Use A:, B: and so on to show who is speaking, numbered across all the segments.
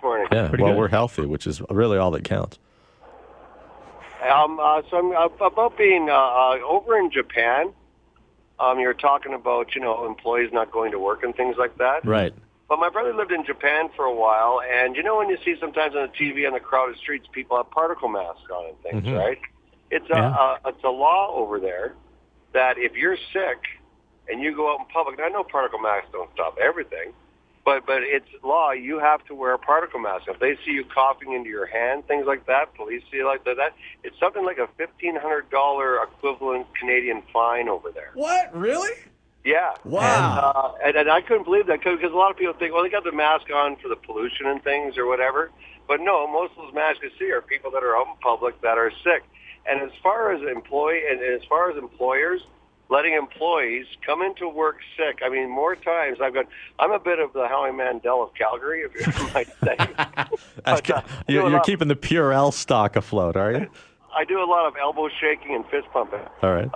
A: morning?
B: Yeah,
C: Pretty
B: well,
C: good.
B: we're healthy, which is really all that counts.
A: So I'm about being over in Japan. You're talking about, employees not going to work and things like that.
B: Right.
A: But my brother lived in Japan for a while, and when you see sometimes on the TV on the crowded streets, people have particle masks on and things,
B: Mhm.
A: right? It's
C: Yeah.
A: it's a law over there that if you're sick and you go out in public, and I know particle masks don't stop everything, but it's law. You have to wear a particle mask. If they see you coughing into your hand, things like that, police see you like that. It's something like a $1,500 equivalent Canadian fine over there.
D: What? Really?
A: Yeah.
D: Wow.
A: And I couldn't believe that because a lot of people think, well, they got the mask on for the pollution and things or whatever. But no, most of those masks you see are people that are out in public that are sick. And as far as employers, letting employees come into work sick. I mean, more times I'm a bit of the Howie Mandel of Calgary, if you might say. But,
B: You're keeping the Purell stock afloat, are you?
A: I do a lot of elbow shaking and fist pumping.
B: All right.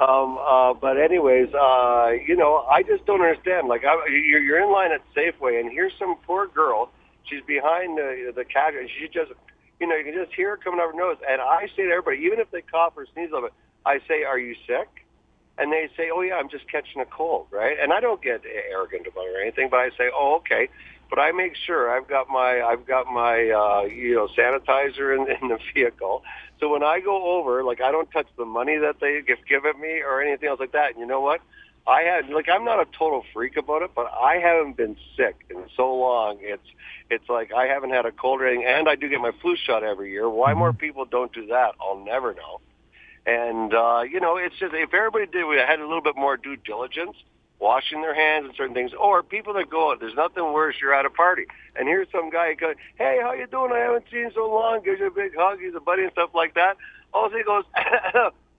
A: But anyways, I just don't understand. Like, you're in line at Safeway, and here's some poor girl. She's behind the counter, and she just, you can just hear her coming out of her nose. And I say to everybody, even if they cough or sneeze a little bit, I say, "Are you sick?" And they say, "Oh yeah, I'm just catching a cold," right? And I don't get arrogant about it or anything, but I say, "Oh, okay." But I make sure I've got my sanitizer in the vehicle. So when I go over, like, I don't touch the money that they give me or anything else like that. And you know what? I'm not a total freak about it, but I haven't been sick in so long. It's like I haven't had a cold or anything, and I do get my flu shot every year. Why more people don't do that, I'll never know. And, it's just, if everybody had a little bit more due diligence, washing their hands and certain things, or people that go out, there's nothing worse, you're at a party, and here's some guy going, "Hey, how you doing? I haven't seen you so long," gives you a big hug, he's a buddy and stuff like that. Also he goes,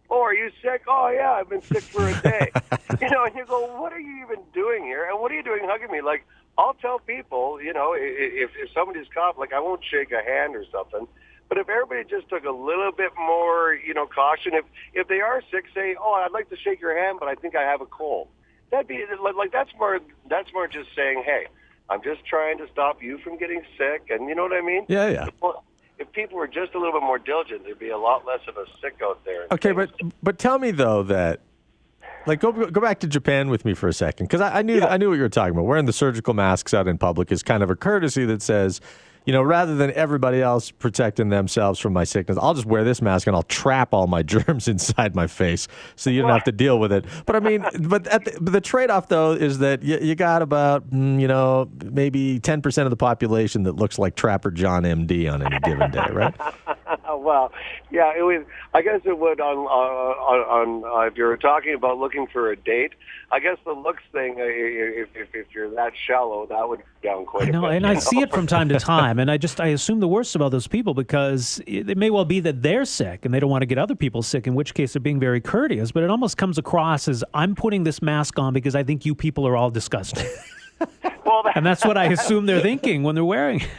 A: "Oh, are you sick?" "Oh, yeah, I've been sick for a day." And you go, what are you even doing here? And what are you doing hugging me? Like, I'll tell people, if somebody's coughing, like, I won't shake a hand or something. But if everybody just took a little bit more, caution, if they are sick, say, "Oh, I'd like to shake your hand, but I think I have a cold." That'd be like that's more just saying, "Hey, I'm just trying to stop you from getting sick," and you know what I mean?
B: Yeah.
A: If people were just a little bit more diligent, there'd be a lot less of a sick out there.
B: Okay, but tell me though that, like, go back to Japan with me for a second, because I knew what you were talking about. Wearing the surgical masks out in public is kind of a courtesy that says, rather than everybody else protecting themselves from my sickness, I'll just wear this mask and I'll trap all my germs inside my face so you don't have to deal with it. But I mean, but the trade-off, though, is that you got about, maybe 10% of the population that looks like Trapper John M.D. on any given day, right?
A: Well, yeah, it was. I guess it would on if you're talking about looking for a date. I guess the looks thing, if you're that shallow, that would go down quite a bit.
C: And I see it from time to time, and I assume the worst about those people, because it may well be that they're sick and they don't want to get other people sick, in which case they're being very courteous, but it almost comes across as, "I'm putting this mask on because I think you people are all disgusting." And that's what I assume they're thinking when they're wearing it.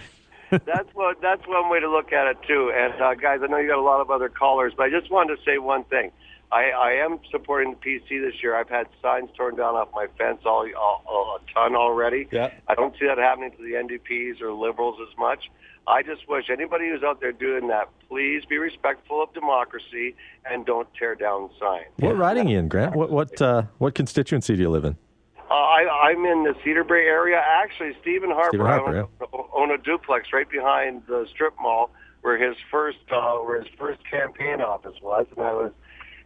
A: That's one way to look at it too. And guys, I know you got a lot of other callers, but I just wanted to say one thing. I am supporting the PC this year. I've had signs torn down off my fence a ton already.
B: Yeah.
A: I don't see that happening to the NDPs or Liberals as much. I just wish anybody who's out there doing that, please be respectful of democracy and don't tear down signs.
B: What riding are you in, Grant? What constituency do you live in?
A: I'm in the Cedarbrae area. Actually, Stephen Harper, own a duplex right behind the strip mall where his first campaign office was,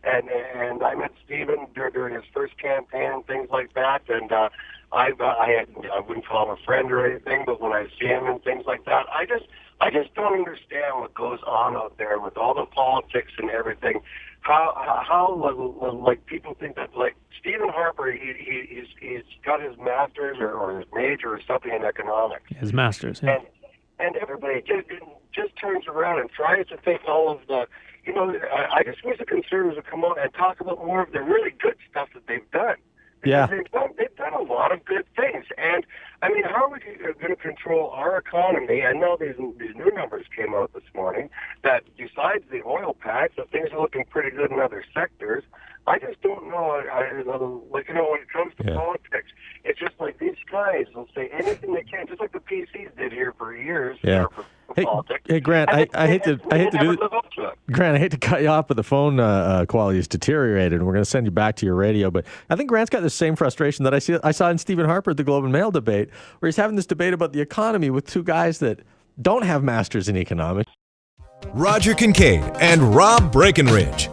A: and I met Stephen during his first campaign and things like that, and I wouldn't call him a friend or anything, but when I see him and things like that, I just don't understand what goes on out there with all the politics and everything. How like people think that, like, Stephen Harper, he's got his master's or his major or something in economics.
C: His master's, yeah.
A: And everybody just turns around and tries to think all of the, I just wish the conservatives would come out and talk about more of the really good stuff that they've done.
B: Yeah.
A: They've done a lot of good things. And, I mean, how are we going to control our economy? And now these new numbers came out this morning that besides the oil patch, that things are looking pretty good in other sectors. I just don't know. When it comes to politics, it's just like these guys will say anything they can, just like the PCs did here for years.
B: Yeah. Hey,
A: politics.
B: hey, Grant, I hate to do Grant, I hate to cut you off, but the phone quality is deteriorated, and we're going to send you back to your radio. But I think Grant's got the same frustration that I saw in Stephen Harper at the Globe and Mail debate, where he's having this debate about the economy with two guys that don't have masters in economics.
D: Roger Kincaid and Rob Breckenridge.